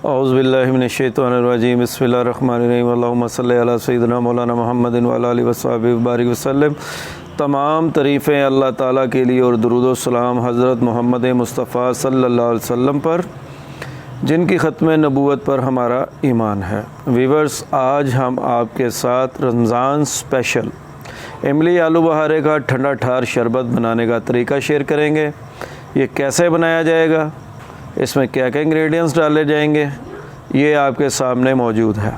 औज़ुबिल्लाहि मिनश्शैतानिर्रजीम बिस्मिल्लाहिर्रहमानिर्रहीम अल्लाहुम्मा सल्लि अला सय्यिदिना मौलाना मुहम्मदिन व अला आलिहि वस्सहबिहि वबारिक वसल्लम। तमाम तारीफ़ें अल्लाह ताला के लिए और दुरूद व सलाम हज़रत मोहम्मद मुस्तफ़ा सल्लल्लाहु अलैहि वसल्लम पर, जिनकी ख़त्म नबूवत पर हमारा ईमान है। वीवर्स, आज हम आपके साथ रमज़ान स्पेशल इमली आलू बहारे का ठंडा ठार शरबत बनाने का तरीका शेयर करेंगे। ये कैसे बनाया जाएगा, इसमें क्या क्या इंग्रेडिएंट्स डाले जाएंगे, ये आपके सामने मौजूद है।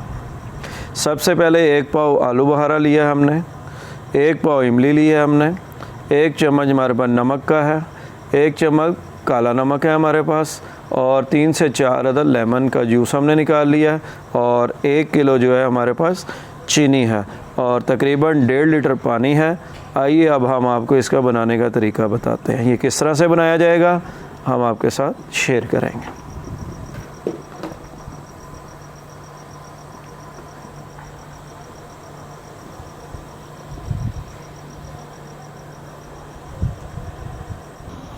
सबसे पहले 1 पाव आलू बहारा लिया हमने, 1 पाव इमली लिया हमने, 1 चम्मच हमारे पास नमक का है, 1 चम्मच काला नमक है हमारे पास, और 3 से 4 अदद लेमन का जूस हमने निकाल लिया है, और 1 किलो जो है हमारे पास चीनी है, और तकरीबन 1.5 लीटर पानी है। आइए अब हम आपको इसका बनाने का तरीका बताते हैं। ये किस तरह से बनाया जाएगा हम आपके साथ शेयर करेंगे।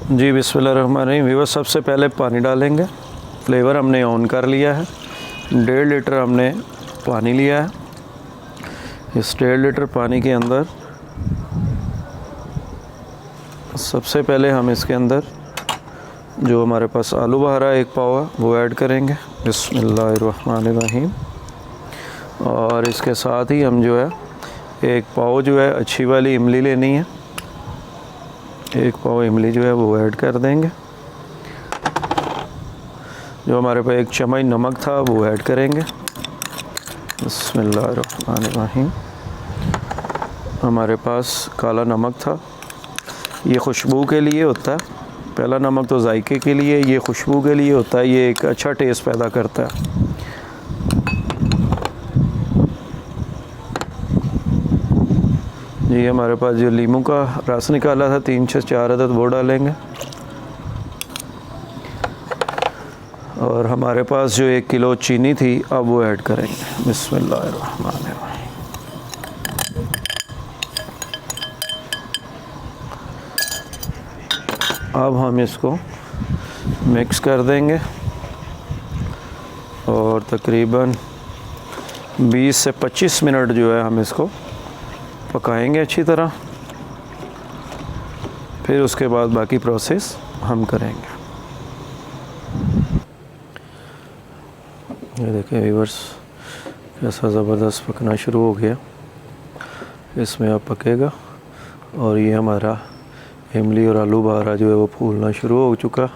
जी बिस्मिल्लाहिर्रहमानिर्रहीम। व्यूअर्स, सबसे पहले पानी डालेंगे। फ्लेवर हमने ऑन कर लिया है। 1.5 लीटर हमने पानी लिया है। इस 1.5 लीटर पानी के अंदर सबसे पहले हम इसके अंदर जो हमारे पास आलू बहारा 1 पाव है वो ऐड करेंगे। बिस्मिल्लाहिर्रहमानिर्रहीम। और इसके साथ ही हम जो है 1 पाव जो है अच्छी वाली इमली लेनी है, 1 पाव इमली जो है वो ऐड कर देंगे। जो हमारे पास 1 चम्मच नमक था वो ऐड करेंगे। बिस्मिल्लाहिर्रहमानिर्रहीम। हमारे पास काला नमक था, ये खुशबू के लिए होता है। पहला नमक तो जायके के लिए, ये खुशबू के लिए होता है, ये एक अच्छा टेस्ट पैदा करता है। जी हमारे पास जो लीमू का रस निकाला था 3 से 4 अदद वो डालेंगे। और हमारे पास जो 1 किलो चीनी थी अब वो ऐड करेंगे। बिस्मिल्लाहिर्रहमानिर्रहीम। अब हम इसको मिक्स कर देंगे और तकरीबन 20 से 25 मिनट जो है हम इसको पकाएंगे अच्छी तरह। फिर उसके बाद बाकी प्रोसेस हम करेंगे। ये देखें व्यूअर्स, कैसा ज़बरदस्त पकना शुरू हो गया। इसमें अब पकेगा और ये हमारा इमली और आलू बहारा जो है वो फूलना शुरू हो चुका।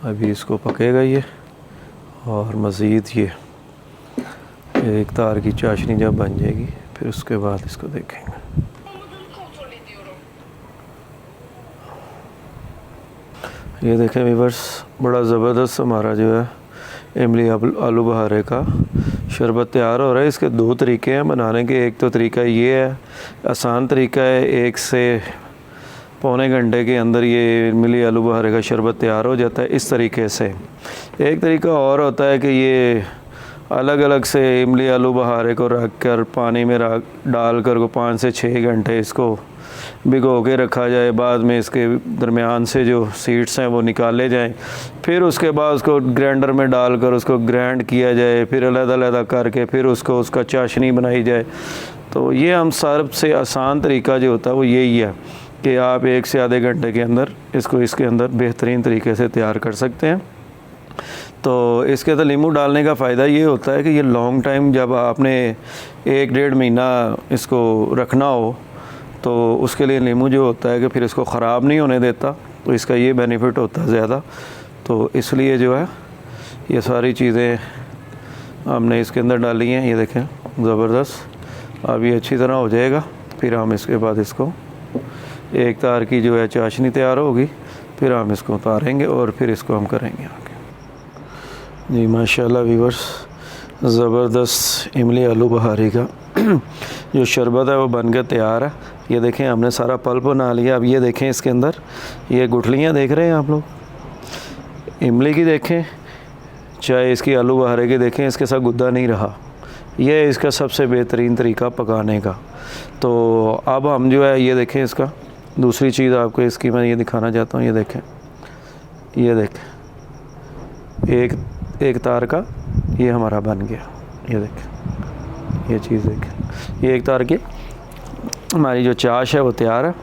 अभी इसको पकेगा ये, और मज़ीद ये एक तार की चाशनी जब बन जाएगी फिर उसके बाद इसको देखेंगे। ये देखें व्यूअर्स, बड़ा ज़बरदस्त हमारा जो है इमली आलू बहारे का शरबत तैयार हो रहा है। इसके 2 तरीके हैं बनाने के। एक तो तरीका ये है, आसान तरीका है, 1 से पौने घंटे के अंदर ये इमली आलू बहारे का शरबत तैयार हो जाता है इस तरीके से। एक तरीका और होता है कि ये अलग अलग से इमली आलू बहारे को रख कर पानी में डाल कर को 5 से 6 घंटे इसको भिगो के रखा जाए। बाद में इसके दरमियान से जो सीड्स हैं वो निकाले जाएं, फिर उसके बाद उसको ग्राइंडर में डालकर उसको ग्राइंड किया जाए, फिर अलग-अलग करके फिर उसका चाशनी बनाई जाए। तो ये हम सबसे आसान तरीका जो होता है वो यही है कि आप 1 से आधे घंटे के अंदर इसको इसके अंदर बेहतरीन तरीके से तैयार कर सकते हैं। तो इसके अंदर नींबू डालने का फ़ायदा ये होता है कि ये लॉन्ग टाइम जब आपने 1-1.5 महीना इसको रखना हो तो उसके लिए नींबू जो होता है कि फिर इसको ख़राब नहीं होने देता, तो इसका ये बेनिफिट होता है ज़्यादा। तो इसलिए जो है ये सारी चीज़ें हमने इसके अंदर डाली हैं। ये देखें ज़बरदस्त, अब ये अच्छी तरह हो जाएगा। फिर हम इसके बाद इसको एक तार की जो है चाशनी तैयार होगी, फिर हम इसको उतारेंगे और फिर इसको हम करेंगे आगे। जी माशाल्लाह व्यूअर्स, ज़बरदस्त इमली आलू बहारी का जो शरबत है वो बनकर तैयार है। ये देखें हमने सारा पल्प बना लिया। अब ये देखें इसके अंदर ये गुठलियाँ देख रहे हैं आप लोग, इमली की देखें चाहे इसकी आलू बहारे की देखें, इसके साथ गुद्दा नहीं रहा। ये है इसका सबसे बेहतरीन तरीका पकाने का। तो अब हम जो है ये देखें इसका दूसरी चीज़ आपको इसकी मैं ये दिखाना चाहता हूँ। ये देखें एक तार का ये हमारा बन गया। ये देखें, ये चीज़ देखें, ये एक तार की हमारी जो चाश है वो तैयार है।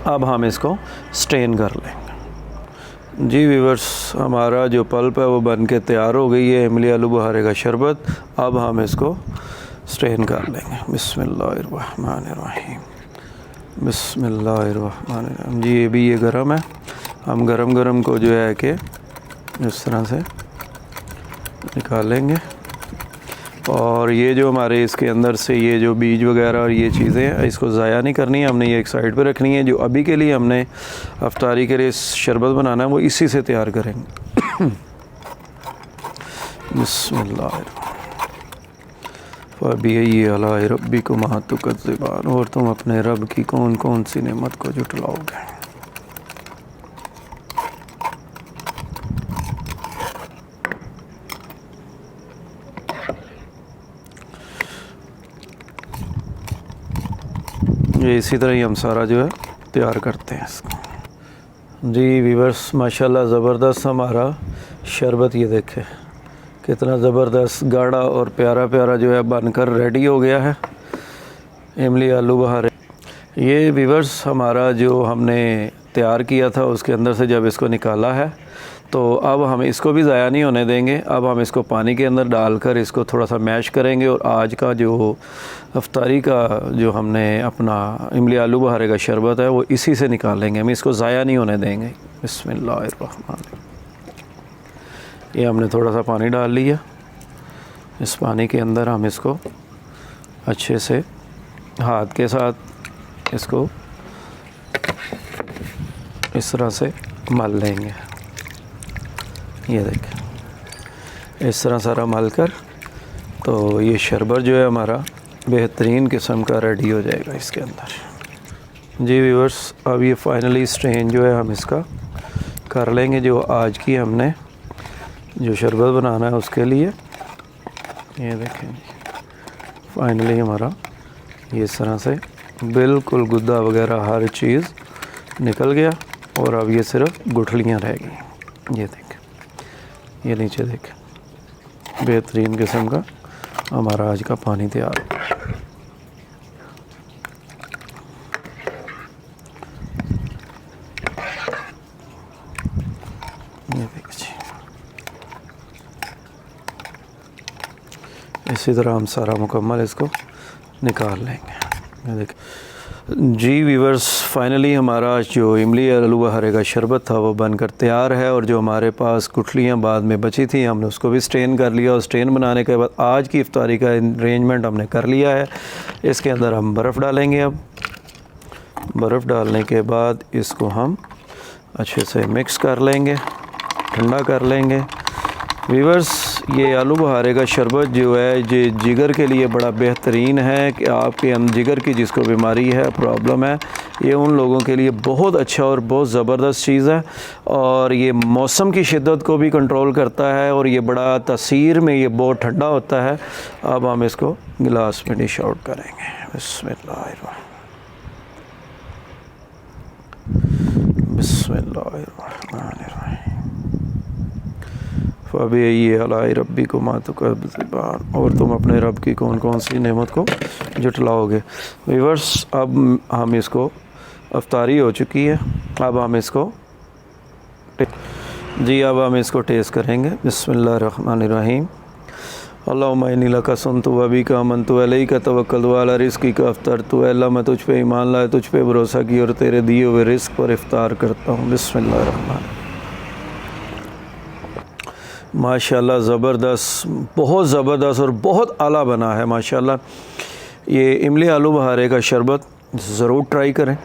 अब हम इसको स्ट्रेन कर लेंगे। जी व्यूअर्स, हमारा जो पल्प है वो बन के तैयार हो गई है, इमली आलू बुहारे का शरबत। अब हम इसको स्ट्रेन कर लेंगे। बिस्मिल्लाहिर्रहमानिर्रहीम, बिस्मिल्लाहिर्रहमानिर्रहीम। जी ये भी ये गरम है, हम गरम गरम को जो है कि इस तरह से निकालेंगे। और ये जो हमारे इसके अंदर से ये जो बीज वगैरह और ये चीज़ें हैं, इसको ज़ाया नहीं करनी है, हमने ये एक साइड पे रखनी है। जो अभी के लिए हमने अफ्तारी के लिए शरबत बनाना है वो इसी से तैयार करेंगे। बिस्मिल्लाह फ़बिअय्यि आलाइ रब्बिकुमा तुकज़्ज़िबान। और तुम अपने रब की कौन कौन सी नेमत को जुटलाओगे। ये इसी तरह ही हम सारा जो है तैयार करते हैं इसको। जी व्यूअर्स, माशाल्लाह ज़बरदस्त हमारा शरबत ये देखें कितना ज़बरदस्त गाढ़ा और प्यारा प्यारा जो है बनकर रेडी हो गया है, इमली आलू बुहारे। ये व्यूअर्स हमारा जो हमने तैयार किया था उसके अंदर से जब इसको निकाला है तो अब हम इसको भी ज़ाया नहीं होने देंगे। अब हम इसको पानी के अंदर डालकर इसको थोड़ा सा मैश करेंगे और आज का जो अफ्तारी का जो हमने अपना इमली आलू बुहारे का शरबत है वो इसी से निकालेंगे, हम इसको ज़ाया नहीं होने देंगे। बिस्मिल्लाहिर्रहमान। ये हमने थोड़ा सा पानी डाल लिया, इस पानी के अंदर हम इसको अच्छे से हाथ के साथ इसको इस तरह से मल लेंगे। ये देखें, इस तरह सारा मल कर तो ये शरबत जो है हमारा बेहतरीन किस्म का रेडी हो जाएगा इसके अंदर। जी व्यूअर्स, अब ये फाइनली स्ट्रेन जो है हम इसका कर लेंगे, जो आज की हमने जो शरबत बनाना है उसके लिए। ये देखें फाइनली हमारा ये इस तरह से बिल्कुल गुद्दा वगैरह हर चीज़ निकल गया और अब ये सिर्फ गुठलियाँ रह गई। ये देखें, ये नीचे देखें, बेहतरीन किस्म का हमारा आज का पानी तैयार हो गया। ये देखिए, इसी तरह हम सारा मुकम्मल इसको निकाल लेंगे। ये देखिए जी व्यूअर्स, फाइनली हमारा जो इमली आलू बुहारे का शरबत था वो बनकर तैयार है। और जो हमारे पास गुठलियाँ बाद में बची थी हमने उसको भी स्ट्रेन कर लिया और स्ट्रेन बनाने के बाद आज की इफ्तारी का अरेंजमेंट हमने कर लिया है। इसके अंदर हम बर्फ़ डालेंगे। अब बर्फ़ डालने के बाद इसको हम अच्छे से मिक्स कर लेंगे, ठंडा कर लेंगे। व्यूअर्स, ये आलू बुहारे का शरबत जो है ये जिगर के लिए बड़ा बेहतरीन है कि आपके जिगर की जिसको बीमारी है, प्रॉब्लम है, ये उन लोगों के लिए बहुत अच्छा और बहुत ज़बरदस्त चीज़ है। और ये मौसम की शिद्दत को भी कंट्रोल करता है और ये बड़ा तासीर में ये बहुत ठंडा होता है। अब हम इसको गिलास में डिश आउट करेंगे। बिस्मिल्लाहिर्रहमानिर्रहीम, बिस्मिल्लाहिर्रहमानिर्रहीम। फ़बिअय्यि आलाइ रब्बिकुमा तुकज़्ज़िबान। और तुम अपने रब की कौन कौन सी नेमत को जुटलाओगे। व्यूअर्स, अब हम इसको अफ्तारी हो चुकी है, अब हम इसको अब हम इसको टेस्ट करेंगे। बिस्मिल्लाहिर्रहमानिर्रहीम। अल्लाहुम्मा इन्नी लका सुन्तु व बिका आमन्तु व अलैका तवक्कलतु व अला रिज़्क़िका अफ़्तरतु। अल्लाह मैं तुझ पे ईमान लाया, तुझ पे भरोसा किया और तेरे दिए हुए रिज़्क़ पर इफ़्तार करता हूँ। बिस्मिल्लाहिर्रहमानिर्रहीम। माशाल्लाह ज़बरदस्त, बहुत ज़बरदस्त और बहुत आला बना है माशाल्लाह। ये इमली आलू बुहारे का शरबत ज़रूर ट्राई करें।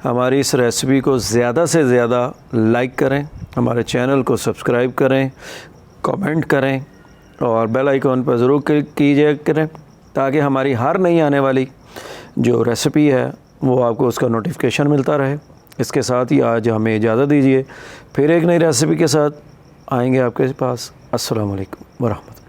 हमारी इस रेसिपी को ज़्यादा से ज़्यादा लाइक करें, हमारे चैनल को सब्सक्राइब करें, कमेंट करें और बेल आइकॉन पर ज़रूर क्लिक कीजिए करें ताकि हमारी हर नई आने वाली जो रेसिपी है वो आपको उसका नोटिफिकेशन मिलता रहे। इसके साथ ही आज हमें इजाज़त दीजिए, फिर एक नई रेसिपी के साथ आएंगे आपके पास। अस्सलाम वालेकुम व रहमतुल्लाह।